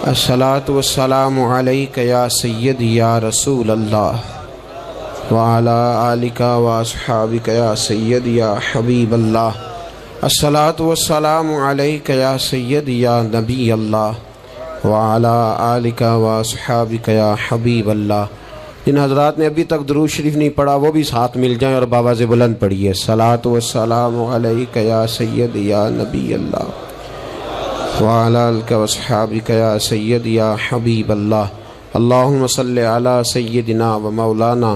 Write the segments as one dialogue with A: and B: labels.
A: الصلاۃ والسلام علیک یا سیدی یا رسول اللہ وعلی آلک واصحابک یا سیدی یا حبیب اللہ۔ الصلاۃ والسلام علیک یا سیدی یا نبی اللہ وعلی آلک واصحابک یا حبیب اللہ۔ جن حضرات نے ابھی تک درود شریف نہیں پڑھا وہ بھی ساتھ مل جائیں اور بآواز بلند پڑھیے۔ الصلاۃ والسلام علیک یا سیدی یا نبی اللہ وعلی آلک واصحابک یا سیدی یا حبیب اللہ۔ اللہم صلی علی سیدنا و مولانا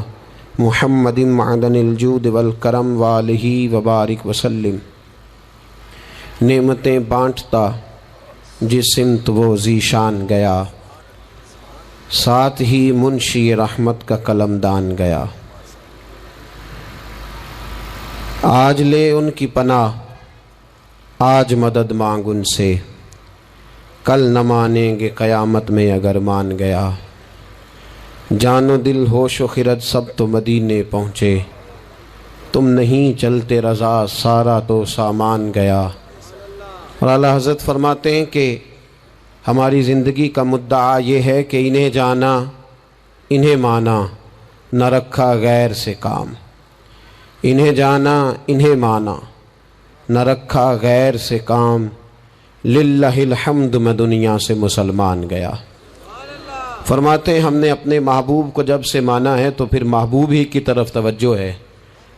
A: محمد معدن الجود والکرم وآلہ وبارک وسلم۔ نعمتیں بانٹتا جس سمت وہ ذیشان گیا، ساتھ ہی منشی رحمت کا قلمدان گیا۔ آج لے ان کی پناہ، آج مدد مانگ ان سے، کل نہ مانیں گے قیامت میں اگر مان گیا۔ جان و دل ہوش و خرد سب تو مدینے پہنچے، تم نہیں چلتے رضا سارا تو سامان گیا۔ اور اعلیٰ حضرت فرماتے ہیں کہ ہماری زندگی کا مدعا یہ ہے کہ انہیں جانا انہیں مانا، نہ رکھا غیر سے کام۔ انہیں جانا انہیں مانا، نہ رکھا غیر سے کام، للہ الحمد میں دنیا سے مسلمان گیا۔ فرماتے ہیں ہم نے اپنے محبوب کو جب سے مانا ہے تو پھر محبوب ہی کی طرف توجہ ہے،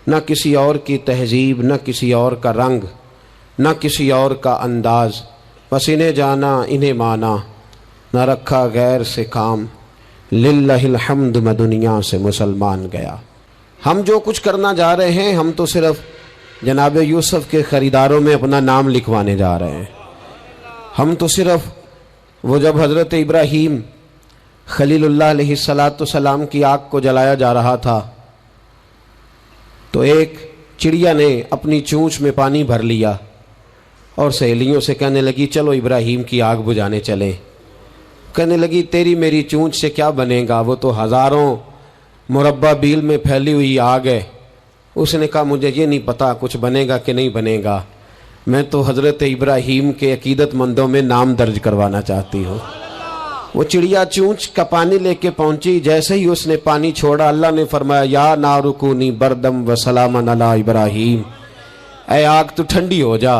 A: نہ کسی اور کی تہذیب، نہ کسی اور کا رنگ، نہ کسی اور کا انداز، بس انہیں جانا انہیں مانا، نہ رکھا غیر سے کام، للہ الحمد میں دنیا سے مسلمان گیا۔ ہم جو کچھ کرنا جا رہے ہیں ہم تو صرف جناب یوسف کے خریداروں میں اپنا نام لکھوانے جا رہے ہیں۔ ہم تو صرف وہ جب حضرت ابراہیم خلیل اللہ علیہ السلام کی آگ کو جلایا جا رہا تھا تو ایک چڑیا نے اپنی چونچ میں پانی بھر لیا اور سہیلیوں سے کہنے لگی چلو ابراہیم کی آگ بجھانے چلیں۔ کہنے لگی تیری میری چونچ سے کیا بنے گا، وہ تو ہزاروں مربع بیل میں پھیلی ہوئی آگ ہے۔ اس نے کہا مجھے یہ نہیں پتا کچھ بنے گا کہ نہیں بنے گا، میں تو حضرت ابراہیم کے عقیدت مندوں میں نام درج کروانا چاہتی ہوں۔ وہ چڑیا چونچ کا پانی لے کے پہنچی، جیسے ہی اس نے پانی چھوڑا اللہ نے فرمایا یا نار کونی بردم و سلاما علی ابراہیم، اے آگ تو ٹھنڈی ہو جا۔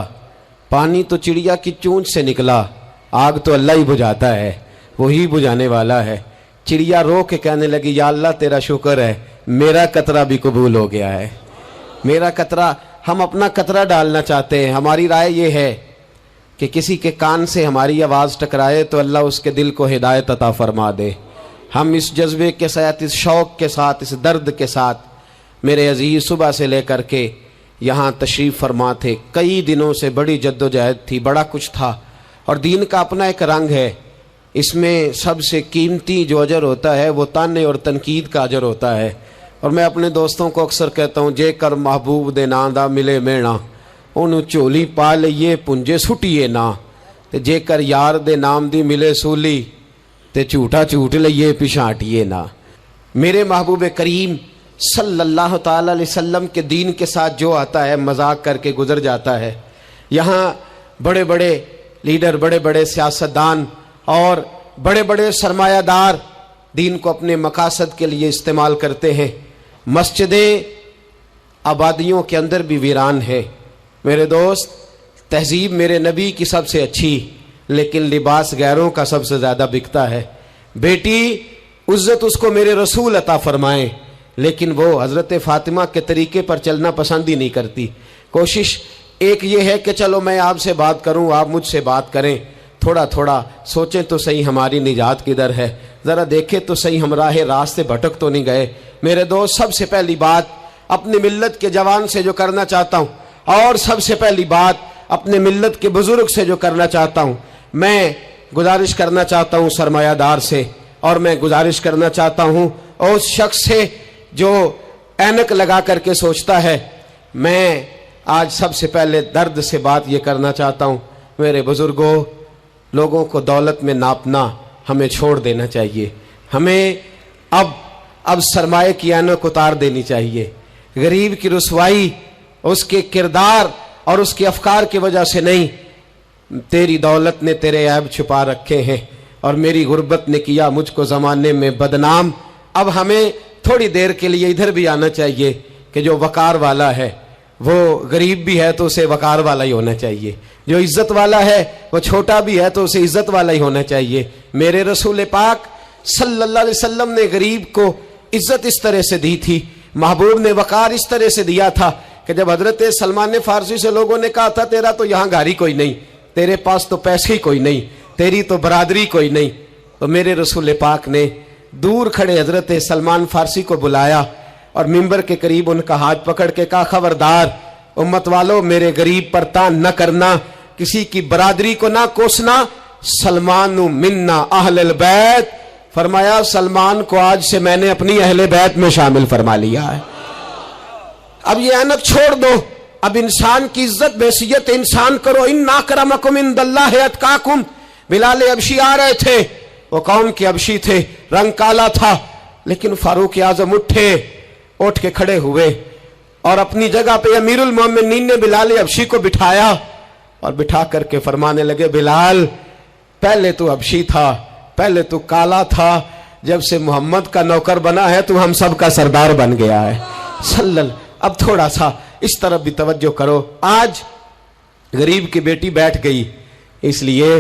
A: پانی تو چڑیا کی چونچ سے نکلا، آگ تو اللہ ہی بجھاتا ہے، وہی بجھانے والا ہے۔ چڑیا رو کے کہنے لگی یا اللہ تیرا شکر ہے میرا قطرہ بھی قبول ہو گیا ہے۔ میرا قطرہ، ہم اپنا قطرہ ڈالنا چاہتے ہیں۔ ہماری رائے یہ ہے کہ کسی کے کان سے ہماری آواز ٹکرائے تو اللہ اس کے دل کو ہدایت عطا فرما دے۔ ہم اس جذبے کے ساتھ، اس شوق کے ساتھ، اس درد کے ساتھ میرے عزیز صبح سے لے کر کے یہاں تشریف فرما تھے۔ کئی دنوں سے بڑی جد و جہد تھی، بڑا کچھ تھا، اور دین کا اپنا ایک رنگ ہے۔ اس میں سب سے قیمتی جو اجر ہوتا ہے وہ تانے اور تنقید کا اجر ہوتا ہے۔ اور میں اپنے دوستوں کو اکثر کہتا ہوں جے کر محبوب دے ناں دا ملے مینا، انہوں چولی پا لئیے پنجے سٹیے نا، تے جے کر یار دے نام دی ملے سولی تے جھوٹا جھوٹ لئیے پچھاٹیے نا۔ میرے محبوب کریم صلی اللہ تعالی علیہ وسلم کے دین کے ساتھ جو آتا ہے مذاق کر کے گزر جاتا ہے۔ یہاں بڑے بڑے لیڈر، بڑے بڑے سیاستدان اور بڑے بڑے سرمایہ دار دین کو اپنے مقاصد کے لیے استعمال کرتے ہیں۔ مسجدیں آبادیوں کے اندر بھی ویران ہے۔ میرے دوست، تہذیب میرے نبی کی سب سے اچھی، لیکن لباس غیروں کا سب سے زیادہ بکتا ہے۔ بیٹی عزت اس کو میرے رسول عطا فرمائیں، لیکن وہ حضرت فاطمہ کے طریقے پر چلنا پسند ہی نہیں کرتی۔ کوشش ایک یہ ہے کہ چلو میں آپ سے بات کروں، آپ مجھ سے بات کریں، تھوڑا تھوڑا سوچیں تو صحیح ہماری نجات کدھر ہے، ذرا دیکھیں تو صحیح ہم راہ راست سے بھٹک تو نہیں گئے۔ میرے دوست، سب سے پہلی بات اپنی ملت کے جوان سے جو کرنا چاہتا ہوں، اور سب سے پہلی بات اپنے ملت کے بزرگ سے جو کرنا چاہتا ہوں، میں گزارش کرنا چاہتا ہوں سرمایہ دار سے، اور میں گزارش کرنا چاہتا ہوں اس شخص سے جو اینک لگا کر کے سوچتا ہے۔ میں آج سب سے پہلے درد سے بات یہ کرنا چاہتا ہوں، میرے بزرگوں، لوگوں کو دولت میں ناپنا ہمیں چھوڑ دینا چاہیے۔ ہمیں اب سرمایہ کی اینک اتار دینی چاہیے۔ غریب کی رسوائی اس کے کردار اور اس کے افکار کی وجہ سے نہیں، تیری دولت نے تیرے عیب چھپا رکھے ہیں۔ اور میری غربت نے کیا مجھ کو زمانے میں بدنام۔ اب ہمیں تھوڑی دیر کے لیے ادھر بھی آنا چاہیے کہ جو وقار والا ہے وہ غریب بھی ہے تو اسے وقار والا ہی ہونا چاہیے، جو عزت والا ہے وہ چھوٹا بھی ہے تو اسے عزت والا ہی ہونا چاہیے۔ میرے رسول پاک صلی اللہ علیہ وسلم نے غریب کو عزت اس طرح سے دی تھی، محبوب نے وقار اس طرح سے دیا تھا کہ جب حضرت سلمان فارسی سے لوگوں نے کہا تھا تیرا تو یہاں گھر ہی کوئی نہیں، تیرے پاس تو پیسے ہی کوئی نہیں، تیری تو برادری کوئی نہیں، تو میرے رسول پاک نے دور کھڑے حضرت سلمان فارسی کو بلایا اور ممبر کے قریب ان کا ہاتھ پکڑ کے کہا خبردار امت والو، میرے غریب پر تان نہ کرنا، کسی کی برادری کو نہ کوسنا، سلمان منا اہل البیت، فرمایا سلمان کو آج سے میں نے اپنی اہل بیت میں شامل فرما لیا ہے۔ اب یہ اینک چھوڑ دو، اب انسان کی عزت بحیثیت انسان کرو۔ ان اکرمکم عند اللہ اتقاکم۔ بلال حبشی آ رہے تھے، وہ قوم کے حبشی تھے، رنگ کالا تھا، لیکن فاروق اعظم اٹھ کے کھڑے ہوئے اور اپنی جگہ پہ امیر المومنین نے بلال حبشی کو بٹھایا اور بٹھا کر کے فرمانے لگے بلال پہلے تو حبشی تھا، پہلے تو کالا تھا، جب سے محمد کا نوکر بنا ہے تو ہم سب کا سردار بن گیا ہے صلی اللہ۔ اب تھوڑا سا اس طرف بھی توجہ کرو۔ آج غریب کی بیٹی بیٹھ گئی اس لیے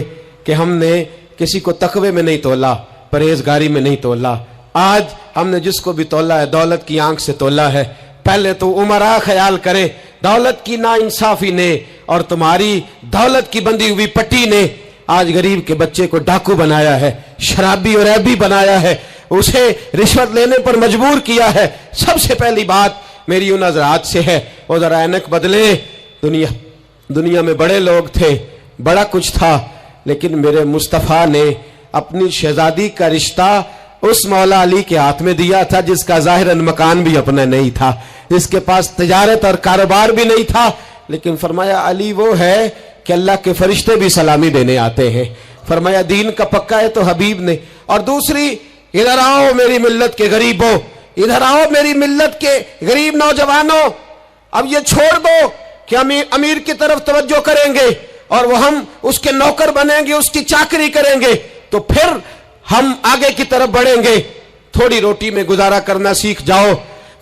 A: کہ ہم نے کسی کو تقوی میں نہیں تولا، پرہیزگاری میں نہیں تولا۔ آج ہم نے جس کو بھی تولا ہے دولت کی آنکھ سے تولا ہے۔ پہلے تو عمرہ خیال کرے، دولت کی نا انصافی نے اور تمہاری دولت کی بندھی ہوئی پٹی نے آج غریب کے بچے کو ڈاکو بنایا ہے، شرابی اور عیبی بنایا ہے، اسے رشوت لینے پر مجبور کیا ہے۔ سب سے پہلی بات میری ان حضرات سے ہے وہ ذرا اینک بدلے۔ دنیا میں بڑے لوگ تھے، بڑا کچھ تھا، لیکن میرے مصطفیٰ نے اپنی شہزادی کا رشتہ اس مولا علی کے ہاتھ میں دیا تھا جس کا ظاہراً مکان بھی اپنا نہیں تھا، جس کے پاس تجارت اور کاروبار بھی نہیں تھا، لیکن فرمایا علی وہ ہے کہ اللہ کے فرشتے بھی سلامی دینے آتے ہیں۔ فرمایا دین کا پکا ہے تو حبیب نے۔ اور دوسری، ادھر آؤ میری ملت کے غریبوں، ادھر آؤ میری ملت کے غریب نوجوانوں، اب یہ چھوڑ دو کہ ہم امیر کی طرف توجہ کریں گے اور وہ ہم اس کے نوکر بنیں گے، اس کی چاکری کریں گے تو پھر ہم آگے کی طرف بڑھیں گے۔ تھوڑی روٹی میں گزارا کرنا سیکھ جاؤ،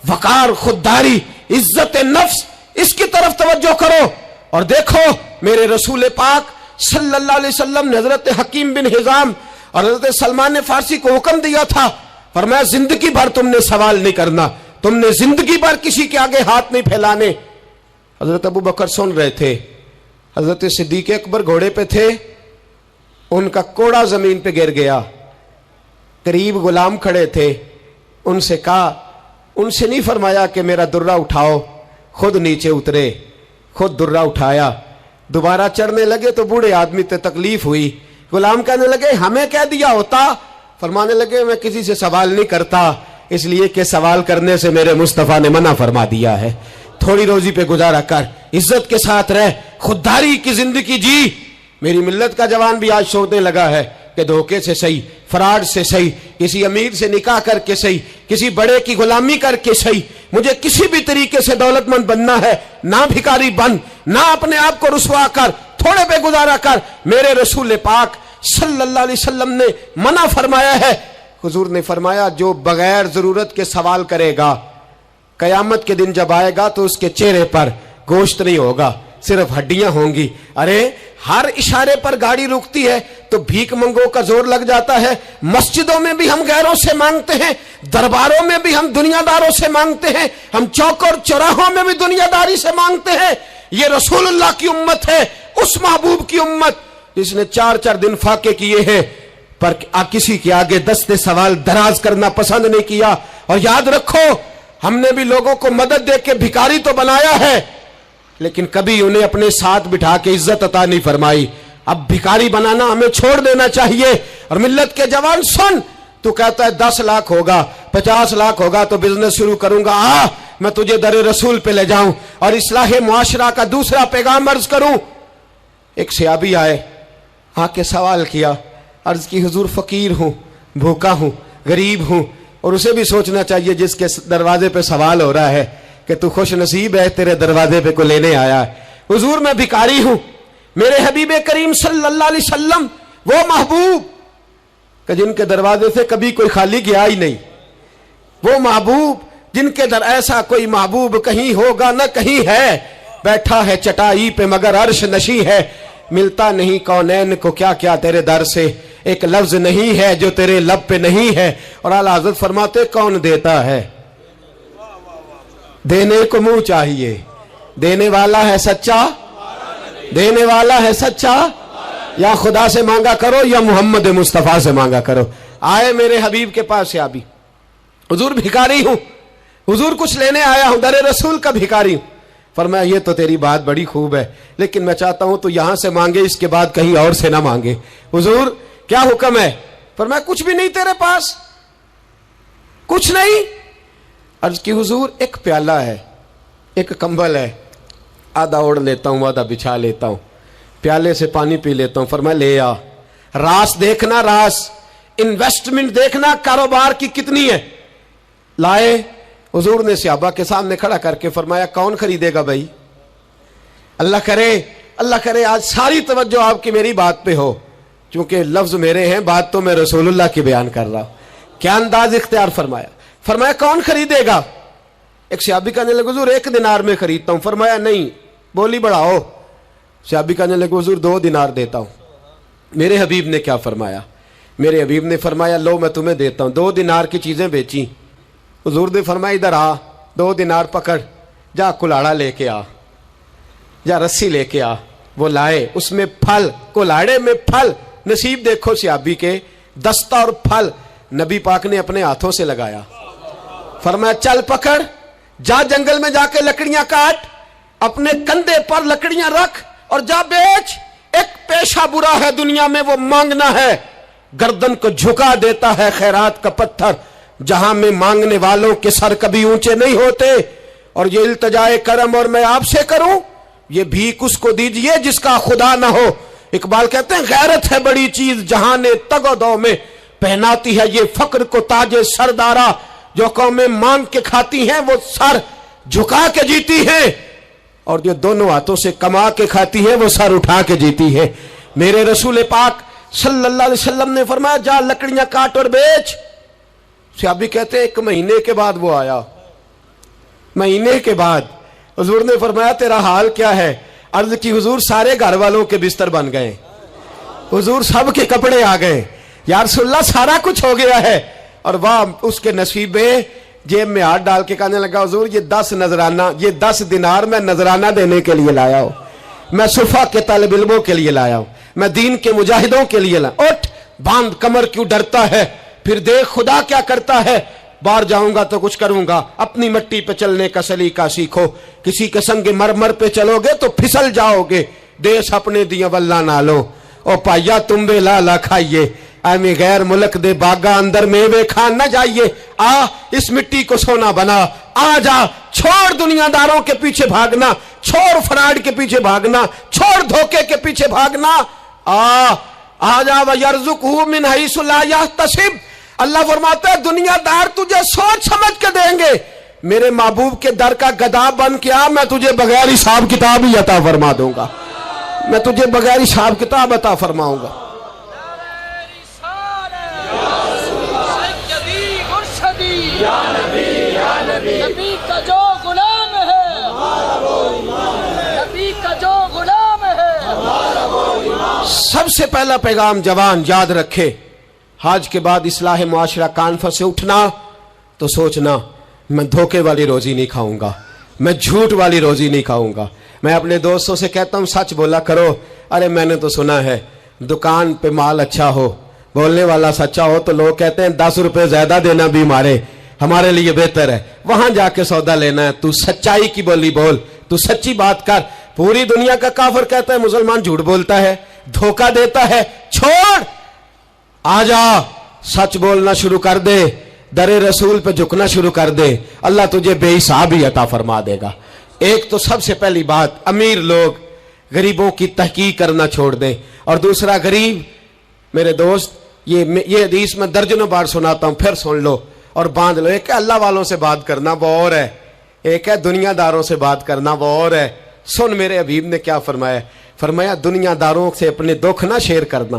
A: وقار، خودداری، عزت نفس، اس کی طرف توجہ کرو۔ اور دیکھو میرے رسول پاک صلی اللہ علیہ وسلم نے حضرت حکیم بن حزام اور حضرت سلمان فارسی کو حکم دیا تھا، فرمایا زندگی بھر تم نے سوال نہیں کرنا، تم نے زندگی بھر کسی کے آگے ہاتھ نہیں پھیلانے۔ حضرت ابو بکر سن رہے تھے، حضرت صدیق اکبر گھوڑے پہ تھے، ان کا کوڑا زمین پہ گر گیا، قریب غلام کھڑے تھے، ان سے کہا، ان سے نہیں فرمایا کہ میرا درہ اٹھاؤ، خود نیچے اترے، خود درہ اٹھایا، دوبارہ چڑھنے لگے تو بوڑھے آدمی تے تکلیف ہوئی، غلام کہنے لگے ہمیں کہہ دیا ہوتا، فرمانے لگے میں کسی سے سوال نہیں کرتا، اس لیے کہ سوال کرنے سے میرے مصطفیٰ نے منع فرما دیا ہے۔ تھوڑی روزی پہ گزارا کر، عزت کے ساتھ رہ، خودداری کی زندگی جی۔ میری ملت کا جوان بھی آج سوچنے لگا ہے کہ دھوکے سے صحیح، فراڈ سے صحیح، کسی امیر سے نکاح کر کے صحیح، کسی بڑے کی غلامی کر کے صحیح، مجھے کسی بھی طریقے سے دولت مند بننا ہے، نہ بھکاری بن، نہ اپنے آپ کو رسوا کر، تھوڑے پہ گزارا کر۔ میرے رسول پاک صلی اللہ علیہ وسلم نے منع فرمایا ہے۔ حضور نے فرمایا جو بغیر ضرورت کے سوال کرے گا، قیامت کے دن جب آئے گا تو اس کے چہرے پر گوشت نہیں ہوگا، صرف ہڈیاں ہوں گی۔ ارے ہر اشارے پر گاڑی رکتی ہے تو بھیک منگوں کا زور لگ جاتا ہے، مسجدوں میں بھی ہم غیروں سے مانگتے ہیں، درباروں میں بھی ہم دنیا داروں سے مانگتے ہیں، ہم چوک اور چوراہوں میں بھی دنیا داری سے مانگتے ہیں۔ یہ رسول اللہ کی امت ہے، اس محبوب کی امت جس نے 4 دن فاقے کیے ہیں پر کسی کے آگے دستے سوال دراز کرنا پسند نہیں کیا۔ اور یاد رکھو ہم نے بھی لوگوں کو مدد دے کے بھکاری تو بنایا ہے، لیکن کبھی انہیں اپنے ساتھ بٹھا کے عزت عطا نہیں فرمائی۔ اب بھکاری بنانا ہمیں چھوڑ دینا چاہیے۔ اور ملت کے جوان سن، تو کہتا ہے 10 لاکھ ہوگا، 50 لاکھ ہوگا تو بزنس شروع کروں گا، میں تجھے در رسول پہ لے جاؤں اور اصلاح معاشرہ کا دوسرا پیغام عرض کروں۔ ایک صحابی آئے، آ کے سوال کیا، عرض کی حضور فقیر ہوں، بھوکا ہوں، غریب ہوں، اور اسے بھی سوچنا چاہیے جس کے دروازے پہ سوال ہو رہا ہے کہ تو خوش نصیب ہے، تیرے دروازے پہ کو لینے آیا ہے۔ حضور میں بھکاری ہوں، میرے حبیب کریم صلی اللہ علیہ وسلم وہ محبوب کہ جن کے دروازے سے کبھی کوئی خالی گیا ہی نہیں، وہ محبوب جن کے در ایسا کوئی محبوب کہیں ہوگا نہ کہیں ہے، بیٹھا ہے چٹائی پہ مگر عرش نشی ہے، ملتا نہیں کونین کو کیا کیا تیرے در سے، ایک لفظ نہیں ہے جو تیرے لب پہ نہیں ہے۔ اور اعلیٰ حضرت فرماتے کون دیتا ہے، دینے کو منہ چاہیے، دینے والا ہے سچا، دینے والا ہے سچا، یا خدا سے مانگا کرو یا محمد مصطفیٰ سے مانگا کرو۔ آئے میرے حبیب کے پاس صحابی، حضور بھکاری ہوں، حضور کچھ لینے آیا ہوں، در رسول کا بھکاری ہوں۔ فرمایا یہ تو تیری بات بڑی خوب ہے، لیکن میں چاہتا ہوں تو یہاں سے مانگے، اس کے بعد کہیں اور سے نہ مانگے۔ حضور کیا حکم ہے؟ فرمایا کچھ بھی نہیں تیرے پاس، کچھ نہیں۔ عرض کی حضور ایک پیالہ ہے، ایک کمبل ہے، آدھا اوڑھ لیتا ہوں آدھا بچھا لیتا ہوں، پیالے سے پانی پی لیتا ہوں۔ فرمایا لے آ، راس دیکھنا، راس انویسٹمنٹ دیکھنا کاروبار کی کتنی ہے۔ لائے، حضور نے صحابہ کے سامنے کھڑا کر کے فرمایا کون خریدے گا بھائی؟ اللہ کرے آج ساری توجہ آپ کی میری بات پہ ہو، چونکہ لفظ میرے ہیں، بات تو میں رسول اللہ کی بیان کر رہا ہوں۔ کیا انداز اختیار فرمایا کون خریدے گا؟ ایک صحابی کہنے لگے حضور 1 دینار میں خریدتا ہوں۔ فرمایا نہیں، بولی بڑھاؤ۔ صحابی کہنے لگے حضور 2 دینار دیتا ہوں۔ میرے حبیب نے کیا فرمایا؟ میرے حبیب نے فرمایا لو میں تمہیں دیتا ہوں۔ 2 دینار کی چیزیں بیچی، حضور نے فرمایا ادھر آ، 2 دینار پکڑ، جا کلاڑا لے کے آ، جا رسی لے کے آ۔ وہ لائے، اس میں پھل، کلاڑے میں پھل، نصیب دیکھو صحابی کے، دستہ اور پھل نبی پاک نے اپنے ہاتھوں سے لگایا۔ فرمایا چل پکڑ، جا جنگل میں جا کے لکڑیاں کاٹ، اپنے کندھے پر لکڑیاں رکھ اور جا بیچ۔ ایک پیشہ برا ہے دنیا میں، وہ مانگنا ہے، گردن کو جھکا دیتا ہے خیرات کا پتھر، جہاں میں مانگنے والوں کے سر کبھی اونچے نہیں ہوتے۔ اور یہ التجائے کرم اور میں آپ سے کروں، یہ بھیک اس کو دیجئے جس کا خدا نہ ہو۔ اقبال کہتے ہیں غیرت ہے بڑی چیز جہاں تگ و دو میں، پہناتی ہے یہ فقر کو تاج سردارا، جو قومیں مانگ کے کھاتی ہیں وہ سر جھکا کے جیتی ہیں، اور جو دونوں ہاتھوں سے کما کے کھاتی ہیں وہ سر اٹھا کے جیتی ہے۔ میرے رسول پاک صلی اللہ علیہ وسلم نے فرمایا جا لکڑیاں کاٹ اور بیچ۔ صحابی کہتے ہیں 1 مہینے کے بعد وہ آیا، مہینے کے بعد حضور نے فرمایا تیرا حال کیا ہے؟ عرض کی حضور سارے گھر والوں کے بستر بن گئے، حضور سب کے کپڑے آ گئے، یا رسول اللہ سارا کچھ ہو گیا ہے۔ اور واہ اس کے نصیب میں، جیب میں ہاتھ ڈال کے کہنے لگا حضور یہ 10 نذرانہ، یہ 10 دینار میں نذرانہ دینے کے لیے لایا ہوں، میں صفا کے طالب علموں کے لیے لایا ہوں، میں دین کے مجاہدوں کے لیے لایا۔ اٹھ باندھ کمر، کیوں ڈرتا ہے؟ پھر دیکھ خدا کیا کرتا ہے۔ باہر جاؤں گا تو کچھ کروں گا، اپنی مٹی پہ چلنے کا سلیقہ سیکھو، کسی کے سنگ مرمر پہ چلو گے تو پھسل جاؤ گے، دیس اپنے دیا واللہ نہ لو، او پائیا تم بے لالا کھائیے، ایمی غیر ملک دے باغا اندر میوے کھان نہ جائیے، آ اس مٹی کو سونا بنا، آ جا، چھوڑ دنیا داروں کے پیچھے بھاگنا، چھوڑ فراڈ کے پیچھے بھاگنا، چھوڑ دھوکے کے پیچھے بھاگنا، آ جا وَيَرْزُقْهُ مِنْ حَيْثُ لَا يَحْتَسِبُ۔ اللہ فرماتا ہے دنیا دار تجھے سوچ سمجھ کے دیں گے، میرے محبوب کے در کا گدا بن کے آ، میں تجھے بغیر حساب کتاب ہی عطا فرما دوں گا، میں تجھے بغیر حساب کتاب عطا فرماؤں گا۔
B: نبی کا جو غلام ہے، نبی کا جو غلام ہے۔
A: سب سے پہلا پیغام جوان یاد رکھے، حج کے بعد اصلاح معاشرہ کانفرنس سے اٹھنا تو سوچنا میں دھوکے والی روزی نہیں کھاؤں گا، میں جھوٹ والی روزی نہیں کھاؤں گا۔ میں اپنے دوستوں سے کہتا ہوں سچ بولا کرو، ارے میں نے تو سنا ہے دکان پہ مال اچھا ہو، بولنے والا سچا ہو تو لوگ کہتے ہیں 10 روپے زیادہ دینا بھی ہمارے لیے بہتر ہے، وہاں جا کے سودا لینا ہے۔ تو سچائی کی بولی بول، تو سچی بات کر۔ پوری دنیا کا کافر کہتا ہے مسلمان جھوٹ بولتا ہے، دھوکہ دیتا ہے، چھوڑ، آ جا، سچ بولنا شروع کر دے، در رسول پہ جھکنا شروع کر دے، اللہ تجھے بے حساب ہی عطا فرما دے گا۔ ایک تو سب سے پہلی بات، امیر لوگ غریبوں کی تحقیق کرنا چھوڑ دیں، اور دوسرا غریب میرے دوست، یہ حدیث میں درجنوں بار سناتا ہوں، پھر سن لو اور باندھ لو۔ ایک ہے اللہ والوں سے بات کرنا، وہ اور ہے، ایک ہے دنیا داروں سے بات کرنا، وہ اور ہے۔ سن میرے حبیب نے کیا فرمایا، فرمایا دنیا داروں سے اپنے دکھ نہ شیئر کرنا،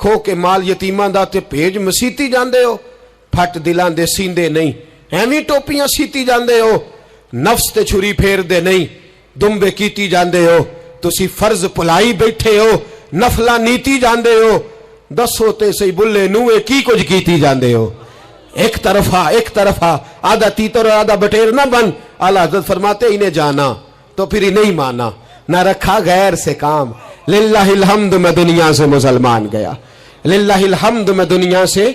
A: ਖੋ ਕੇ ਮਾਲ ਯਤੀਮਾਂ ਦਾ ਤੇ ਭੇਜ ਮਸੀਤੀ ਜਾਂਦੇ ਹੋ, ਫੱਟ ਦਿਲਾਂ ਦੇ ਸੀਂਦੇ ਨਹੀਂ, ਐਵੇਂ ਟੋਪੀਆਂ ਸੀਤੀ ਜਾਂਦੇ ਹੋ, ਨਫਸ ਤੇ ਛੁਰੀ ਫੇਰਦੇ ਨਹੀਂ, ਦੁੰਬੇ ਕੀਤੀ ਜਾਂਦੇ ਹੋ, ਤੁਸੀਂ ਫਰਜ਼ ਭੁਲਾਈ ਬੈਠੇ ਹੋ, ਨਫਲਾ ਨੀਤੀ ਜਾਂਦੇ ਹੋ, ਦੱਸੋ ਤੇ ਸਹੀ ਬੁੱਲੇ ਨੂਏ ਕੀ ਕੁਝ ਕੀਤੀ ਜਾਂਦੇ ਹੋ। ایک طرفہ آدھا تیتر اور آدھا بٹیر نہ بن. اعلیٰ حضرت فرماتے انہیں جانا تو پھر انہیں مانا، نہ رکھا غیر سے کام. للہ الحمد میں دنیا سے مسلمان گیا، للہ الحمد میں دنیا سے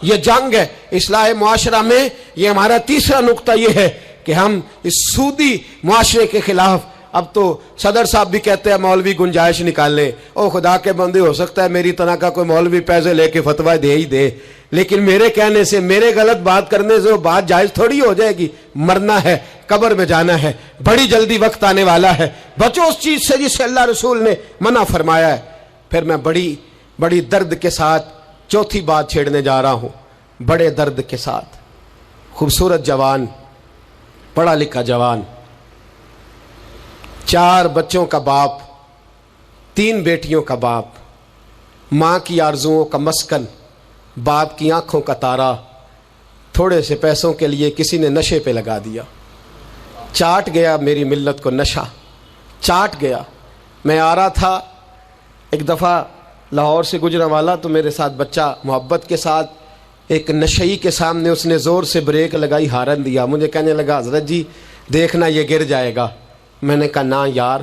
A: یہ جنگ ہے اصلاح معاشرہ میں. یہ ہمارا تیسرا نقطہ یہ ہے کہ ہم اس سودی معاشرے کے خلاف. اب تو صدر صاحب بھی کہتے ہیں مولوی گنجائش نکال لیں. او خدا کے بندے، ہو سکتا ہے میری طرح کا کوئی مولوی پیسے لے کے فتویٰ دے ہی دے، لیکن میرے کہنے سے، میرے غلط بات کرنے سے وہ بات جائز تھوڑی ہو جائے گی. مرنا ہے، قبر میں جانا ہے، بڑی جلدی وقت آنے والا ہے. بچو اس چیز سے جس سے اللہ رسول نے منع فرمایا ہے. پھر میں بڑی درد کے ساتھ چوتھی بات چھیڑنے جا رہا ہوں. بڑے درد کے ساتھ خوبصورت جوان، پڑھا لکھا جوان، 4 بچوں کا باپ، 3 بیٹیوں کا باپ، ماں کی آرزوؤں کا مسکن، باپ کی آنکھوں کا تارا، تھوڑے سے پیسوں کے لیے کسی نے نشے پہ لگا دیا. چاٹ گیا میری ملت کو نشہ، چاٹ گیا. میں آ رہا تھا ایک دفعہ لاہور سے گزرنے والا، تو میرے ساتھ بچہ محبت کے ساتھ ایک نشئی کے سامنے اس نے زور سے بریک لگائی، ہارن دیا. مجھے کہنے لگا حضرت جی دیکھنا یہ گر جائے گا. میں نے کہا نہ یار،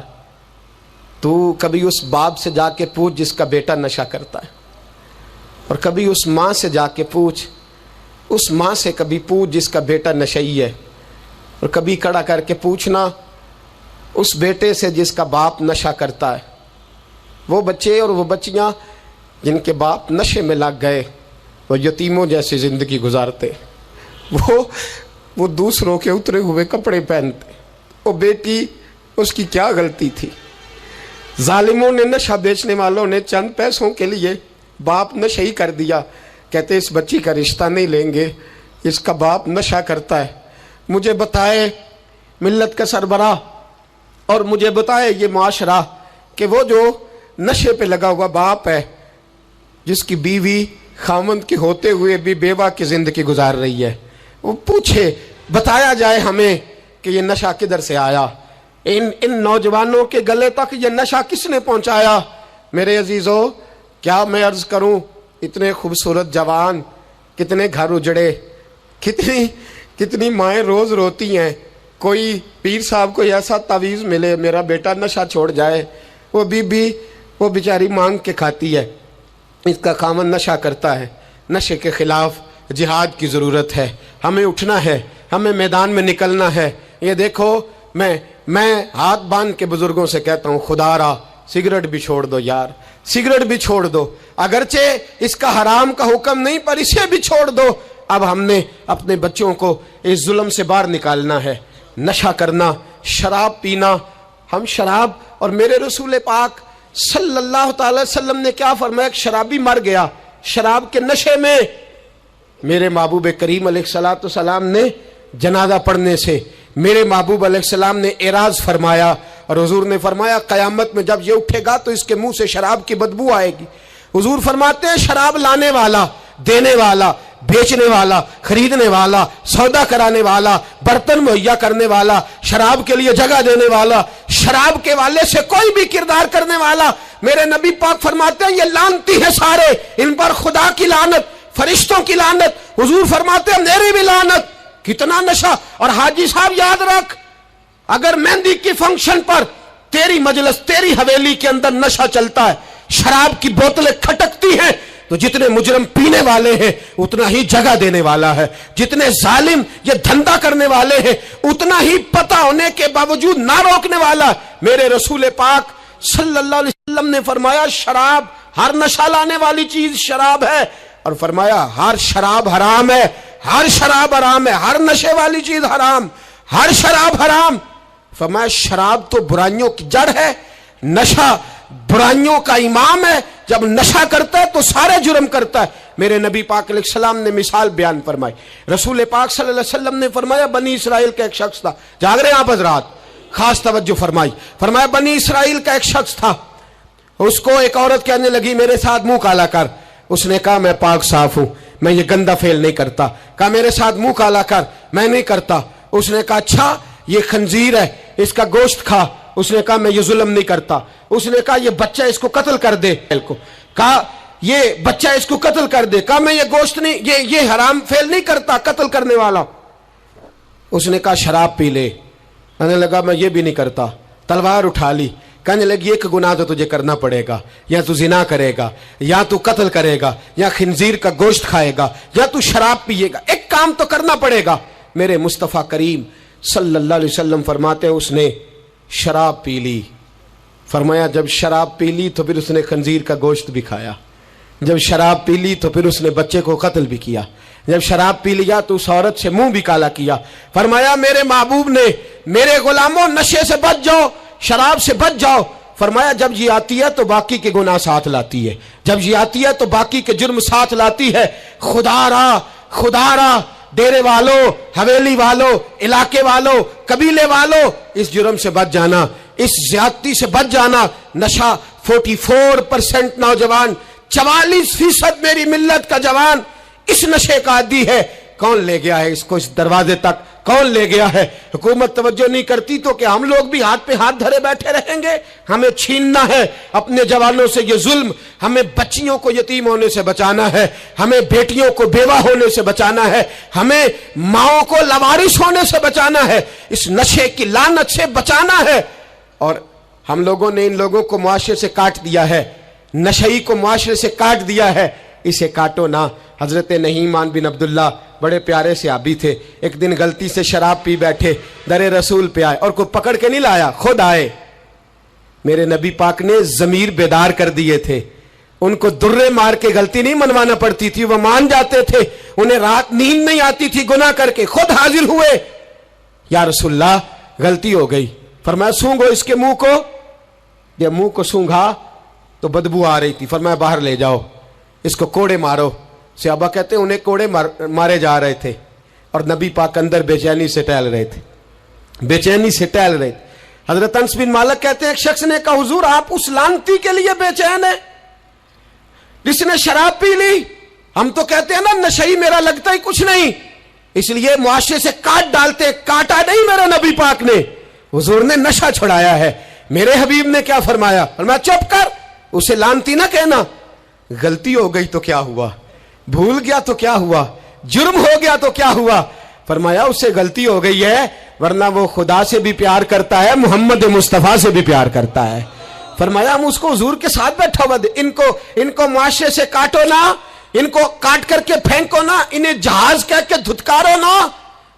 A: تو کبھی اس باپ سے جا کے پوچھ جس کا بیٹا نشہ کرتا ہے، اور کبھی اس ماں سے جا کے پوچھ، اس ماں سے کبھی پوچھ جس کا بیٹا نشئی ہے، اور کبھی کھڑا کر کے پوچھنا اس بیٹے سے جس کا باپ نشہ کرتا ہے. وہ بچے اور وہ بچیاں جن کے باپ نشے میں لگ گئے، وہ یتیموں جیسی زندگی گزارتے، وہ دوسروں کے اترے ہوئے کپڑے پہنتے. وہ بیٹی، اس کی کیا غلطی تھی؟ ظالموں نے، نشہ بیچنے والوں نے چند پیسوں کے لیے باپ نشئی کر دیا. کہتے اس بچی کا رشتہ نہیں لیں گے، اس کا باپ نشہ کرتا ہے. مجھے بتائے ملت کا سربراہ اور مجھے بتائے یہ معاشرہ کہ وہ جو نشے پہ لگا ہوا باپ ہے، جس کی بیوی خاوند کے ہوتے ہوئے بھی بیوہ کی زندگی گزار رہی ہے، وہ پوچھے، بتایا جائے ہمیں کہ یہ نشہ کدھر سے آیا، ان نوجوانوں کے گلے تک یہ نشہ کس نے پہنچایا. میرے عزیزو، کیا میں عرض کروں، اتنے خوبصورت جوان، کتنے گھر اجڑے، کتنی مائیں روز روتی ہیں. کوئی پیر صاحب کو ایسا تعویذ ملے میرا بیٹا نشہ چھوڑ جائے، وہ بی وہ بیچاری مانگ کے کھاتی ہے، اس کا خامن نشہ کرتا ہے. نشے کے خلاف جہاد کی ضرورت ہے. ہمیں اٹھنا ہے، ہمیں میدان میں نکلنا ہے. یہ دیکھو، میں ہاتھ باندھ کے بزرگوں سے کہتا ہوں، خدا را سگریٹ بھی چھوڑ دو یار، سگریٹ بھی چھوڑ دو. اگرچہ اس کا حرام کا حکم نہیں، پر اسے بھی چھوڑ دو. اب ہم نے اپنے بچوں کو اس ظلم سے باہر نکالنا ہے. نشہ کرنا، شراب پینا، ہم شراب، اور میرے رسول پاک صلی اللہ تعالی وسلم نے کیا فرمایا، ایک شرابی مر گیا شراب کے نشے میں. میرے محبوب کریم علیہ السلام نے جنازہ پڑھنے سے میرے محبوب علیہ السلام نے اعراض فرمایا، اور حضور نے فرمایا قیامت میں جب یہ اٹھے گا تو اس کے منہ سے شراب کی بدبو آئے گی. حضور فرماتے ہیں شراب لانے والا، دینے والا، بیچنے والا، خریدنے والا، سودا کرانے والا، برتن مہیا کرنے والا، شراب کے لیے جگہ دینے والا، شراب کے والے سے کوئی بھی کردار کرنے والا، میرے نبی پاک فرماتے ہیں یہ لعنتی ہے سارے، ان پر خدا کی لعنت، فرشتوں کی لعنت. حضور فرماتے ہیں میری بھی لعنت. کتنا نشہ. اور حاجی صاحب یاد رکھ، اگر مہندی کی فنکشن پر تیری مجلس، تیری حویلی کے اندر نشہ چلتا ہے، شراب کی بوتلیں کھٹکتی ہیں، تو جتنے مجرم پینے والے ہیں اتنا ہی جگہ دینے والا ہے، جتنے ظالم یہ دھندا کرنے والے ہیں اتنا ہی پتہ ہونے کے باوجود نہ روکنے والا. میرے رسول پاک صلی اللہ علیہ وسلم نے فرمایا شراب، ہر نشہ لانے والی چیز شراب ہے، اور فرمایا ہر شراب حرام ہے، ہر شراب حرام ہے، ہر نشے والی چیز حرام، ہر شراب حرام. فرمایا شراب تو برائیوں کی جڑ ہے، نشہ برائیوں کا امام ہے. جب نشہ کرتا ہے تو سارے جرم کرتا ہے. میرے نبی پاک علیہ السلام نے مثال بیان فرمائی. رسول پاک صلی اللہ علیہ وسلم نے فرمایا بنی اسرائیل کا ایک شخص تھا، جاگ رہے ہیں آپ حضرات، خاص توجہ فرمائی. فرمایا بنی اسرائیل کا ایک شخص تھا، اس کو ایک عورت کہنے لگی میرے ساتھ منہ کالا کر. اس نے کہا میں پاک صاف ہوں, میں یہ گندا فعل نہیں کرتا. کہا میرے ساتھ منہ کالا کر, میں نہیں کرتا. اس نے کہا اچھا یہ خنزیر ہے, اس کا گوشت کھا. اس نے کہا میں یہ ظلم نہیں کرتا. اس نے کہا یہ بچہ اس کو قتل کر دے. کہا یہ بچہ اس کو قتل کر دے. کہا میں یہ گوشت نہیں, یہ حرام فعل نہیں کرتا, قتل کرنے والا. اس نے کہا شراب پی لے. کہنے لگا میں یہ بھی نہیں کرتا. تلوار اٹھا لی. کہنے لگی ایک گناہ تو تجھے کرنا پڑے گا, یا تو زنا کرے گا, یا تو قتل کرے گا, یا خنزیر کا گوشت کھائے گا, یا تو شراب پیے گا. ایک کام تو کرنا پڑے گا. میرے مصطفیٰ کریم صلی اللہ علیہ وسلم فرماتے ہیں اس نے شراب پی لی. فرمایا جب شراب پی لی تو پھر اس نے خنزیر کا گوشت بھی کھایا. جب شراب پی لی تو پھر اس نے بچے کو قتل بھی کیا. جب شراب پی لیا تو اس عورت سے منہ بھی کالا کیا. فرمایا میرے محبوب نے میرے غلاموں نشے سے بچ جاؤ, شراب سے بچ جاؤ. فرمایا جب یہ آتی ہے تو باقی کے گناہ ساتھ لاتی ہے, جب یہ آتی ہے تو باقی کے جرم ساتھ لاتی ہے. خدا را ڈیرے والوں, حویلی والوں, علاقے والوں, قبیلے والوں, اس جرم سے بچ جانا, اس زیادتی سے بچ جانا. نشہ 44% نوجوان, 44% میری ملت کا جوان اس نشے کا عادی ہے. کون لے گیا ہے اس کو اس دروازے تک, کون لے گیا ہے؟ حکومت توجہ نہیں کرتی تو کہ ہم لوگ بھی ہاتھ پہ ہاتھ دھرے بیٹھے رہیں گے؟ ہمیں چھیننا ہے اپنے جوانوں سے یہ ظلم. ہمیں بچیوں کو یتیم ہونے سے بچانا ہے, ہمیں بیٹیوں کو بیوہ ہونے سے بچانا ہے, ہمیں ماؤں کو لاوارث ہونے سے بچانا ہے, اس نشے کی لعنت سے بچانا ہے. اور ہم لوگوں نے ان لوگوں کو معاشرے سے کاٹ دیا ہے, نشئی کو معاشرے سے کاٹ دیا ہے. اسے کاٹو نہ. حضرت نعمان بن عبداللہ بڑے پیارے صحابی تھے. ایک دن غلطی سے شراب پی بیٹھے, در رسول پہ آئے اور کوئی پکڑ کے نہیں لایا, خود آئے. میرے نبی پاک نے ضمیر بیدار کر دیے تھے. ان کو درے مار کے غلطی نہیں منوانا پڑتی تھی, وہ مان جاتے تھے. انہیں رات نیند نہیں آتی تھی گناہ کر کے, خود حاضر ہوئے. یا رسول اللہ غلطی ہو گئی. فرمایا سونگو اس کے منہ کو. جب منہ کو سونگھا تو بدبو آ رہی تھی. فرمایا باہر لے جاؤ, اس کو کوڑے مارو. صحابہ کہتے ہیں انہیں کوڑے مارے جا رہے تھے اور نبی پاک اندر بے چینی سے ٹہل رہے تھے, بے چینی سے ٹہل رہے تھے. حضرت انس بن مالک کہتے ہیں ایک شخص نے کہا حضور آپ اس لعنتی کے لیے بے چین ہیں جس نے شراب پی لی؟ ہم تو کہتے ہیں نا نشئی میرا لگتا ہی کچھ نہیں, اس لیے معاشرے سے کاٹ ڈالتے. کاٹا نہیں میرے نبی پاک نے, حضور نے نشہ چھڑایا ہے. میرے حبیب نے کیا فرمایا؟ فرمایا چپ کر, اسے لعنتی نہ کہنا. غلطی ہو گئی تو کیا ہوا, بھول گیا تو کیا ہوا, جرم ہو گیا تو کیا ہوا؟ فرمایا اس سے غلطی ہو گئی ہے, ورنہ وہ خدا سے بھی پیار کرتا ہے, محمد مصطفیٰ سے بھی پیار کرتا ہے. فرمایا ہم اس کو حضور کے ساتھ بیٹھا ہوا دے. ان کو معاشرے سے کاٹو نہ, ان کو کاٹ کر کے پھینکو نہ, انہیں جہاز کہہ کے دھتکارو نہ.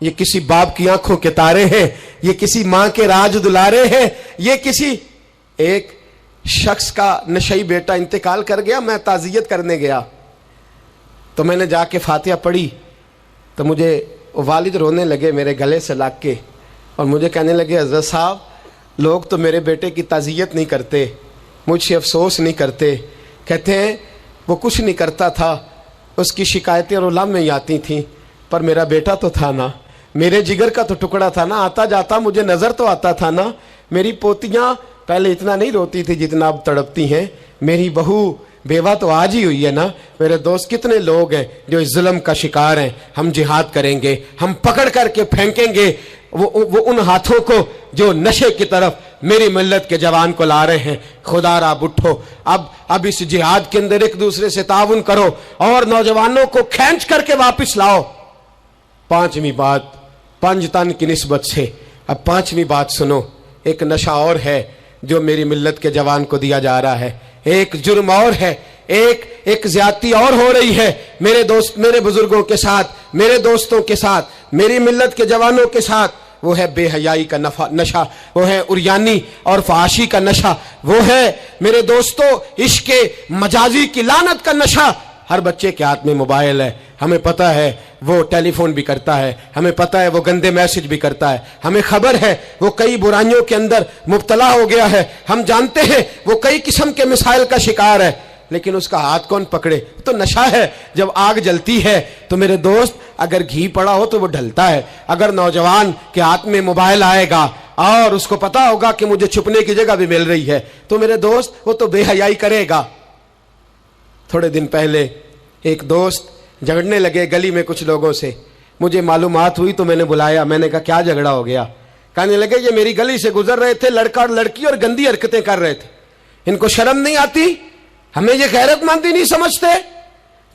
A: یہ کسی باپ کی آنکھوں کے تارے ہیں, یہ کسی ماں کے راج دلارے ہیں, یہ کسی ایک شخص کا نشئی بیٹا انتقال کر گیا. میں تعزیت کرنے گیا تو میں نے جا کے فاتحہ پڑھی تو مجھے والد رونے لگے میرے گلے سے لگ کے, اور مجھے کہنے لگے حضرت صاحب لوگ تو میرے بیٹے کی تعزیت نہیں کرتے, مجھ سے افسوس نہیں کرتے. کہتے ہیں وہ کچھ نہیں کرتا تھا, اس کی شکایتیں رولا میں ہی آتی تھیں, پر میرا بیٹا تو تھا نا, میرے جگر کا تو ٹکڑا تھا نا, آتا جاتا مجھے نظر تو آتا تھا نا. میری پوتیاں پہلے اتنا نہیں روتی تھی جتنا اب تڑپتی ہیں, میری بہو بیوہ تو آج ہی ہوئی ہے نا. میرے دوست کتنے لوگ ہیں جو اس ظلم کا شکار ہیں. ہم جہاد کریں گے, ہم پکڑ کر کے پھینکیں گے وہ ان ہاتھوں کو جو نشے کی طرف میری ملت کے جوان کو لا رہے ہیں. خدا را اٹھو, اب اس جہاد کے اندر ایک دوسرے سے تعاون کرو اور نوجوانوں کو کھینچ کر کے واپس لاؤ. پانچویں بات پنجتن کی نسبت سے, اب پانچویں بات سنو. ایک نشہ اور ہے جو میری ملت کے جوان کو دیا جا رہا ہے, ایک جرم اور ہے, ایک زیادتی اور ہو رہی ہے میرے دوست, میرے بزرگوں کے ساتھ, میرے دوستوں کے ساتھ, میری ملت کے جوانوں کے ساتھ. وہ ہے بے حیائی کا نشہ, وہ ہے عریانی اور فحاشی کا نشہ, وہ ہے میرے دوستوں عشق مجازی کی لعنت کا نشہ. ہر بچے کے ہاتھ میں موبائل ہے, ہمیں پتہ ہے وہ ٹیلی فون بھی کرتا ہے, ہمیں پتہ ہے وہ گندے میسج بھی کرتا ہے, ہمیں خبر ہے وہ کئی برائیوں کے اندر مبتلا ہو گیا ہے, ہم جانتے ہیں وہ کئی قسم کے مسائل کا شکار ہے. لیکن اس کا ہاتھ کون پکڑے؟ تو نشہ ہے. جب آگ جلتی ہے تو میرے دوست اگر گھی پڑا ہو تو وہ ڈھلتا ہے. اگر نوجوان کے ہاتھ میں موبائل آئے گا, اور اس کو پتا ہوگا کہ مجھے چھپنے کی جگہ بھی مل رہی ہے، تو میرے دوست وہ تو بے حیائی کرے گا۔ تھوڑے دن پہلے ایک دوست جھگڑنے لگے گلی میں کچھ لوگوں سے، مجھے معلومات ہوئی تو میں نے بلایا، میں نے کہا کیا جھگڑا ہو گیا؟ کہنے لگے یہ میری گلی سے گزر رہے تھے لڑکا اور لڑکی اور گندی حرکتیں کر رہے تھے، ان کو شرم نہیں آتی؟ ہمیں یہ غیرت مندی نہیں سمجھتے؟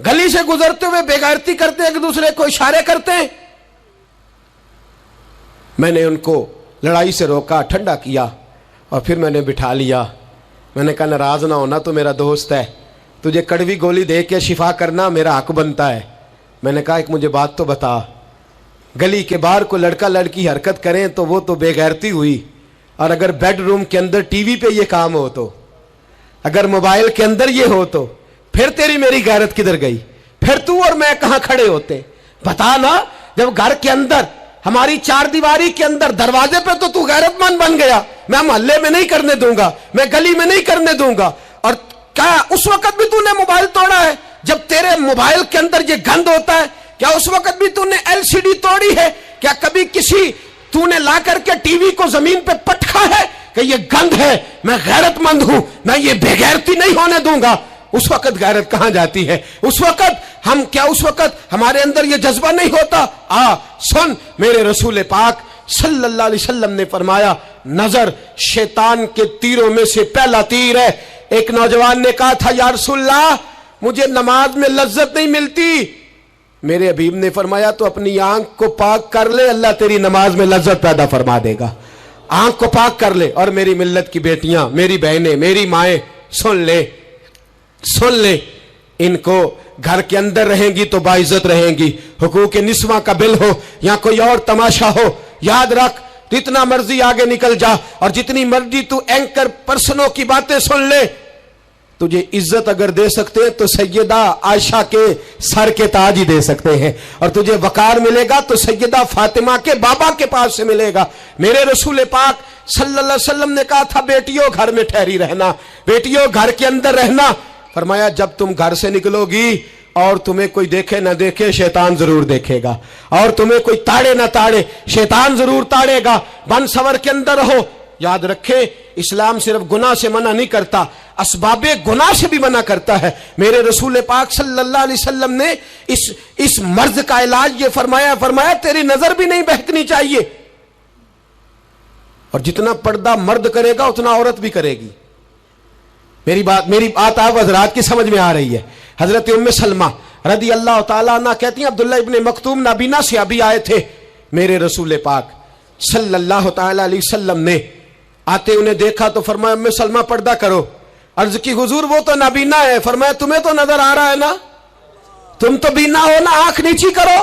A: گلی سے گزرتے ہوئے بے غیرتی کرتے ایک دوسرے کو اشارے کرتے ہیں۔ میں نے ان کو لڑائی سے روکا، ٹھنڈا کیا اور پھر میں نے بٹھا لیا۔ میں نے کہا ناراض نہ ہونا، تو میرا دوست ہے، تجھے کڑوی گولی دے کے شفا کرنا میرا حق بنتا ہے۔ میں نے کہا ایک مجھے بات تو بتا، گلی کے باہر کو لڑکا لڑکی حرکت کریں تو وہ تو بے غیرتی ہوئی، اور اگر بیڈ روم کے اندر ٹی وی پہ یہ کام ہو تو، اگر موبائل کے اندر یہ ہو تو پھر تیری میری غیرت کدھر گئی؟ پھر تو اور میں کہاں کھڑے ہوتے؟ بتا نا، جب گھر کے اندر ہماری چار دیواری کے اندر دروازے پہ تو غیرت مند بن گیا، میں محلے میں نہیں کرنے دوں گا، میں گلی میں نہیں کرنے دوں گا۔ اور کیا اس وقت بھی تو نے موبائل توڑا ہے جب تیرے موبائل کے اندر یہ گند ہوتا ہے؟ کیا اس وقت بھی تو نے LCD توڑی ہے؟ کیا کبھی کسی تو نے لا کر کے ٹی وی کو زمین پہ پٹکا ہے کہ یہ گند ہے، میں غیرت مند ہوں، میں یہ بے غیرتی نہیں ہونے دوں گا؟ اس وقت غیرت کہاں جاتی ہے؟ اس وقت ہمارے اندر یہ جذبہ نہیں ہوتا؟ سن، میرے رسول پاک صلی اللہ علیہ وسلم نے فرمایا نظر شیطان کے تیروں میں سے پہلا تیر ہے۔ ایک نوجوان نے کہا تھا یا رسول اللہ مجھے نماز میں لذت نہیں ملتی، میرے حبیب نے فرمایا تو اپنی آنکھ کو پاک کر لے، اللہ تیری نماز میں لذت پیدا فرما دے گا۔ آنکھ کو پاک کر لے۔ اور میری ملت کی بیٹیاں، میری بہنیں، میری مائیں، سن لے، ان کو گھر کے اندر رہیں گی تو باعزت رہیں گی۔ حقوق نسواں کا بل ہو یا کوئی اور تماشا ہو، یاد رکھ جتنا مرضی آگے نکل جا اور جتنی مرضی تو اینکر پرسنوں کی باتیں سن لے، تجھے عزت اگر دے سکتے ہیں تو سیدہ عائشہ کے سر کے تاج ہی دے سکتے ہیں، اور تجھے وقار ملے گا تو سیدہ فاطمہ کے بابا کے پاس سے ملے گا۔ میرے رسول پاک صلی اللہ علیہ وسلم نے کہا تھا بیٹیوں گھر میں ٹھہری رہنا، بیٹیوں گھر کے اندر رہنا۔ فرمایا جب تم گھر سے نکلو گی اور تمہیں کوئی دیکھے نہ دیکھے شیطان ضرور دیکھے گا، اور تمہیں کوئی تاڑے نہ تاڑے شیطان ضرور تاڑے گا۔ بن سور کے اندر رہو۔ یاد رکھیں اسلام صرف گناہ سے منع نہیں کرتا، اسباب گناہ سے بھی منع کرتا ہے۔ میرے رسول پاک صلی اللہ علیہ وسلم نے اس مرض کا علاج یہ فرمایا تیری نظر بھی نہیں بہکنی چاہیے، اور جتنا پردہ مرد کرے گا اتنا عورت بھی کرے گی۔ میری بات آپ حضرات کی سمجھ میں آ رہی ہے؟ حضرت ام سلمہ رضی اللہ تعالیٰ عنہ کہتی ہیں عبداللہ ابن مکتوم نابینا سے ابھی آئے تھے، میرے رسول پاک صلی اللہ تعالیٰ علیہ وسلم نے آتے انہیں دیکھا تو فرمایا ام سلمہ پردہ کرو۔ عرض کی حضور وہ تو نابینا ہے۔ فرمایا تمہیں تو نظر آ رہا ہے نا، تم تو بینا ہو نا، آنکھ نیچی کرو،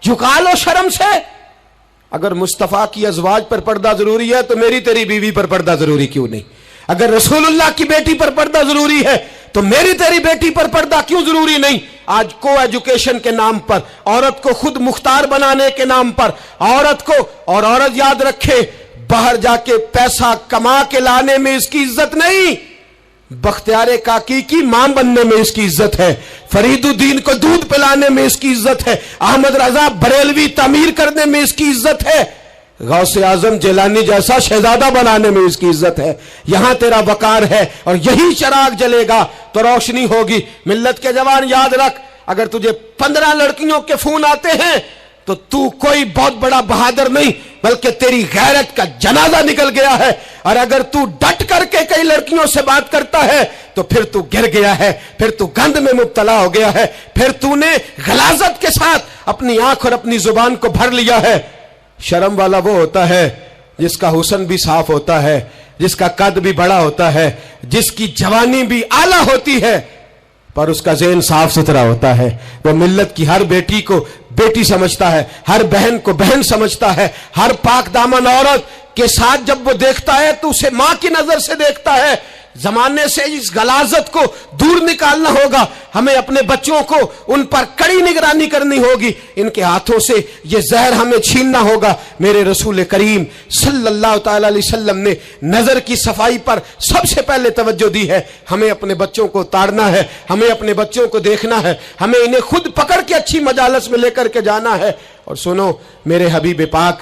A: جھکا لو شرم سے۔ اگر مصطفیٰ کی ازواج پر پردہ ضروری ہے تو میری تیری بیوی پر پردہ ضروری کیوں نہیں؟ اگر رسول اللہ کی بیٹی پر پردہ ضروری ہے تو میری تیری بیٹی پر پردہ کیوں ضروری نہیں؟ آج کو ایجوکیشن کے نام پر، عورت کو خود مختار بنانے کے نام پر عورت کو، اور عورت یاد رکھے باہر جا کے پیسہ کما کے لانے میں اس کی عزت نہیں، بختیار کاکی کی ماں بننے میں اس کی عزت ہے، فرید الدین کو دودھ پلانے میں اس کی عزت ہے، احمد رضا بریلوی تعمیر کرنے میں اس کی عزت ہے، غوث اعظم جیلانی جیسا شہزادہ بنانے میں اس کی عزت ہے۔ یہاں تیرا وقار ہے اور یہی چراغ جلے گا تو روشنی ہوگی۔ ملت کے جوان یاد رکھ، اگر تجھے 15 لڑکیوں کے فون آتے ہیں تو کوئی بہت بڑا بہادر نہیں، بلکہ تیری غیرت کا جنازہ نکل گیا ہے، اور اگر تو ڈٹ کر کے کئی لڑکیوں سے بات کرتا ہے تو پھر تو گر گیا ہے، پھر تو گند میں مبتلا ہو گیا ہے، پھر تو نے غلاظت کے ساتھ اپنی آنکھ اور اپنی زبان کو بھر لیا ہے۔ شرم والا وہ ہوتا ہے جس کا حسن بھی صاف ہوتا ہے، جس کا قد بھی بڑا ہوتا ہے، جس کی جوانی بھی اعلیٰ ہوتی ہے، پر اس کا ذہن صاف ستھرا ہوتا ہے۔ وہ ملت کی ہر بیٹی کو بیٹی سمجھتا ہے، ہر بہن کو بہن سمجھتا ہے، ہر پاک دامن عورت کے ساتھ جب وہ دیکھتا ہے تو اسے ماں کی نظر سے دیکھتا ہے۔ زمانے سے اس غلاظت کو دور نکالنا ہوگا، ہمیں اپنے بچوں کو ان پر کڑی نگرانی کرنی ہوگی، ان کے ہاتھوں سے یہ زہر ہمیں چھیننا ہوگا۔ میرے رسول کریم صلی اللہ تعالی علیہ وسلم نے نظر کی صفائی پر سب سے پہلے توجہ دی ہے۔ ہمیں اپنے بچوں کو تاڑنا ہے، ہمیں اپنے بچوں کو دیکھنا ہے، ہمیں انہیں خود پکڑ کے اچھی مجالس میں لے کر کے جانا ہے۔ اور سنو، میرے حبیب پاک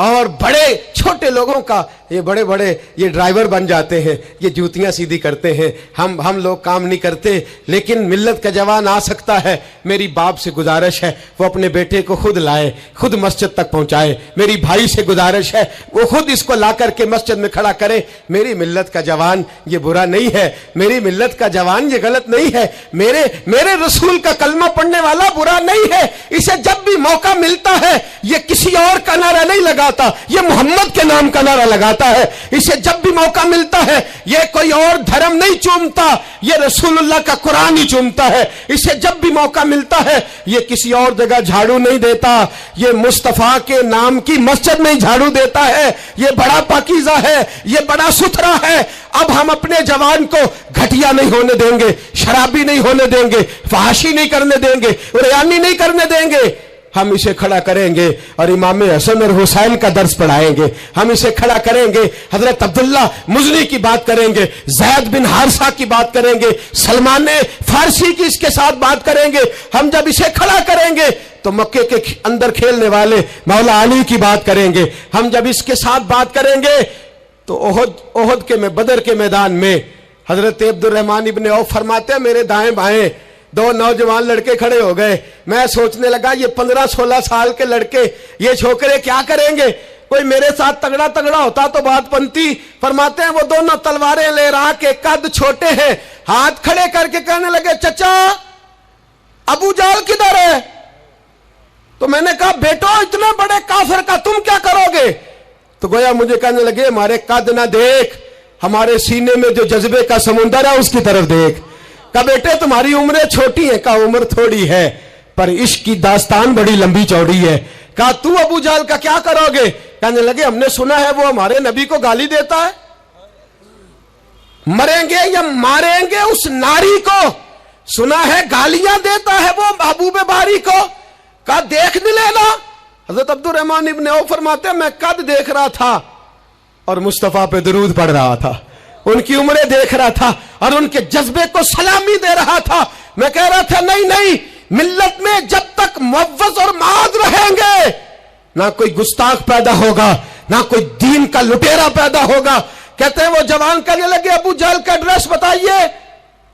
A: اور بڑے چھوٹے لوگوں کا یہ بڑے بڑے یہ ڈرائیور بن جاتے ہیں, یہ جوتیاں سیدھی کرتے ہیں. ہم لوگ کام نہیں کرتے, لیکن ملت کا جوان آ سکتا ہے. میری باپ سے گزارش ہے وہ اپنے بیٹے کو خود لائے, خود مسجد تک پہنچائے. میری بھائی سے گزارش ہے وہ خود اس کو لا کر کے مسجد میں کھڑا کرے. میری ملت کا جوان یہ برا نہیں ہے, میری ملت کا جوان یہ غلط نہیں ہے, میرے رسول کا کلمہ پڑھنے والا برا نہیں ہے. اسے جب بھی موقع ملتا ہے یہ کسی اور کا نعرہ نہیں لگاتا, یہ محمد کے نام کا نعرہ لگاتا ہے. اسے جب بھی موقع ملتا ہے یہ کوئی اور دھرم نہیں چومتا, یہ رسول اللہ کا قرآن ہی چومتا ہے. اسے جب بھی موقع ملتا ہے یہ کسی اور جگہ جھاڑو نہیں دیتا, یہ مصطفیٰ کے نام کی مسجد میں ہی جھاڑو دیتا ہے. یہ بڑا پاکیزہ ہے, یہ بڑا ستھرا ہے. اب ہم اپنے جوان کو گھٹیا نہیں ہونے دیں گے, شرابی نہیں ہونے دیں گے, فحاشی نہیں کرنے دیں گے, ریانی نہیں کرنے دیں گے. ہم اسے کھڑا کریں گے اور امام حسن اور حسین کا درس پڑھائیں گے. ہم اسے کھڑا کریں گے, حضرت عبداللہ مزنی کی بات کریں گے, زید بن حارثہ کی بات کریں گے, سلمان فارسی کی اس کے ساتھ بات کریں گے. ہم جب اسے کھڑا کریں گے تو مکے کے اندر کھیلنے والے مولا علی کی بات کریں گے. ہم جب اس کے ساتھ بات کریں گے تو احد کے بدر کے میدان میں حضرت عبد الرحمن ابن عوف فرماتے ہیں میرے دائیں بائیں دو نوجوان لڑکے کھڑے ہو گئے. میں سوچنے لگا یہ 15-16 سال کے لڑکے یہ چھوکرے کیا کریں گے, کوئی میرے ساتھ تگڑا ہوتا تو بات بنتی. فرماتے ہیں وہ دونوں تلواریں لے رہا کے قد چھوٹے ہیں, ہاتھ کھڑے کر کے کہنے لگے چچا ابو جہل کدھر ہے؟ تو میں نے کہا بیٹو اتنے بڑے کافر کا تم کیا کرو گے؟ تو گویا مجھے کہنے لگے ہمارے قد نہ دیکھ, ہمارے سینے میں جو جذبے کا سمندر ہے اس کی طرف دیکھ. کہا بیٹے تمہاری عمریں چھوٹی ہیں, کہا عمر تھوڑی ہے پر عشق کی داستان بڑی لمبی چوڑی ہے. کہا تو ابو جہل کا کیا کرو گے؟ کہنے لگے ہم نے سنا ہے وہ ہمارے نبی کو گالی دیتا ہے, مریں گے یا ماریں گے اس ناری کو, سنا ہے گالیاں دیتا ہے وہ محبوب باری کو. کہا دیکھ نہیں لینا. حضرت عبد الرحمن ابن عوف فرماتے ہیں میں قد دیکھ رہا تھا اور مصطفیٰ پہ درود پڑھ رہا تھا, ان کی عمریں دیکھ رہا تھا اور ان کے جذبے کو سلامی دے رہا تھا. میں کہہ رہا تھا نہیں, ملت میں جب تک معوض اور معاذ رہیں گے نہ کوئی گستاخ پیدا ہوگا, نہ کوئی دین کا لٹیرا پیدا ہوگا. کہتے ہیں وہ جوان کہنے لگے ابو جہل کا ایڈریس بتائیے.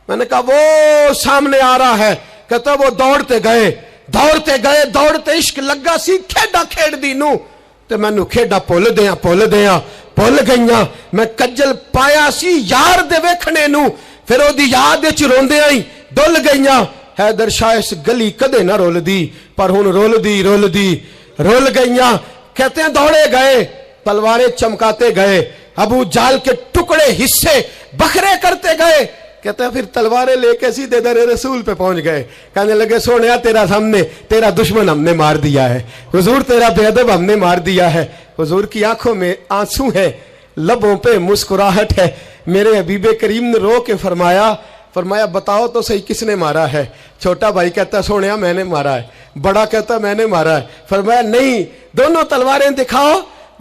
A: میں نے کہا وہ سامنے آ رہا ہے. کہتے ہیں وہ دوڑتے دوڑتے عشق لگا سی کھیڈا کھیڑ دی نو تے میں نو کھیڈا پول گئیاں. میں کجل پایا سی یار دے ویکھنے نو, پھر او دی یاد وچ روندے آئی ڈل گئیاں. حیدر شاہ اس گلی کدے نہ رول دی پر ہن رول گئیاں. کہتے ہیں دوڑے گئے, تلواریں چمکاتے گئے, ابو جہل کے ٹکڑے حصے بکھرے کرتے گئے. کہتے ہیں پھر تلواریں لے کے سیدھے در رسول پہ پہنچ گئے. کہنے لگے سونیا تیرا دشمن ہم نے مار دیا ہے, حضور تیرا بے ادب ہم نے مار دیا ہے. حضور کی آنکھوں میں آنسو ہے, لبوں پہ مسکراہٹ ہے. میرے حبیب کریم نے رو کے فرمایا بتاؤ تو صحیح کس نے مارا ہے؟ چھوٹا بھائی کہتا سونیا میں نے مارا ہے, بڑا کہتا میں نے مارا ہے. فرمایا نہیں, دونوں تلواریں دکھاؤ,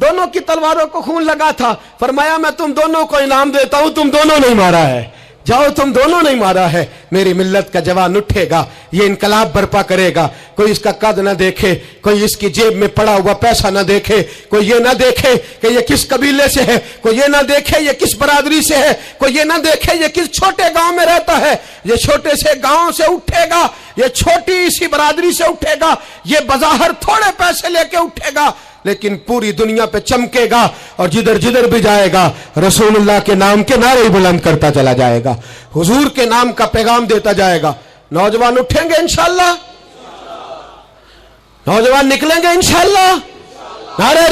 A: دونوں کی تلواروں کو خون لگا تھا. فرمایا میں تم دونوں کو انعام دیتا ہوں, تم دونوں نہیں مارا ہے, جاؤ تم دونوں نہیں مارا ہے. میری ملت کا جوان اٹھے گا, یہ انقلاب برپا کرے گا. کوئی اس کا قد نہ دیکھے, کوئی اس کی جیب میں پڑا ہوا پیسہ نہ دیکھے, کوئی یہ نہ دیکھے کہ یہ کس قبیلے سے ہے, کوئی یہ نہ دیکھے یہ کس برادری سے ہے, کوئی یہ نہ دیکھے یہ کس چھوٹے گاؤں میں رہتا ہے. یہ چھوٹے سے گاؤں سے اٹھے گا, یہ چھوٹی سی برادری سے اٹھے گا, یہ بظاہر تھوڑے پیسے لے کے اٹھے گا لیکن پوری دنیا پہ چمکے گا اور جدھر بھی جائے گا رسول اللہ کے نام کے نعرے بلند کرتا چلا جائے گا, حضور کے نام کا پیغام دیتا جائے گا. نوجوان اٹھیں گے انشاءاللہ, نوجوان نکلیں گے انشاءاللہ. نعرہ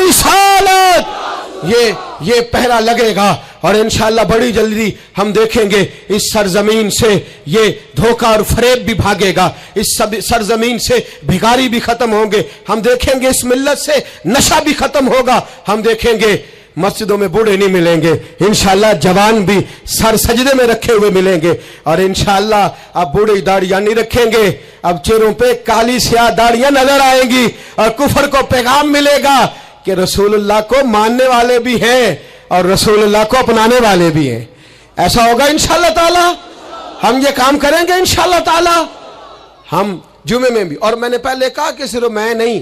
A: رسالت یہ پہرا لگے گا اور انشاءاللہ بڑی جلدی ہم دیکھیں گے اس سرزمین سے یہ دھوکہ اور فریب بھی بھاگے گا, اس سرزمین سے بھکاری بھی ختم ہوں گے. ہم دیکھیں گے اس ملت سے نشہ بھی ختم ہوگا. ہم دیکھیں گے مسجدوں میں بوڑھے نہیں ملیں گے انشاءاللہ, جوان بھی سر سجدے میں رکھے ہوئے ملیں گے. اور انشاءاللہ اب بوڑھی داڑیاں نہیں رکھیں گے, اب چہروں پہ کالی سیاہ داڑیاں نظر آئیں گی اور کفر کو پیغام ملے گا کہ رسول اللہ کو ماننے والے بھی ہیں اور رسول اللہ کو اپنانے والے بھی ہیں. ایسا ہوگا انشاءاللہ تعالی, ہم یہ کام کریں گے انشاءاللہ تعالی. ہم جمعے میں بھی, اور میں نے پہلے کہا کہ صرف میں نہیں,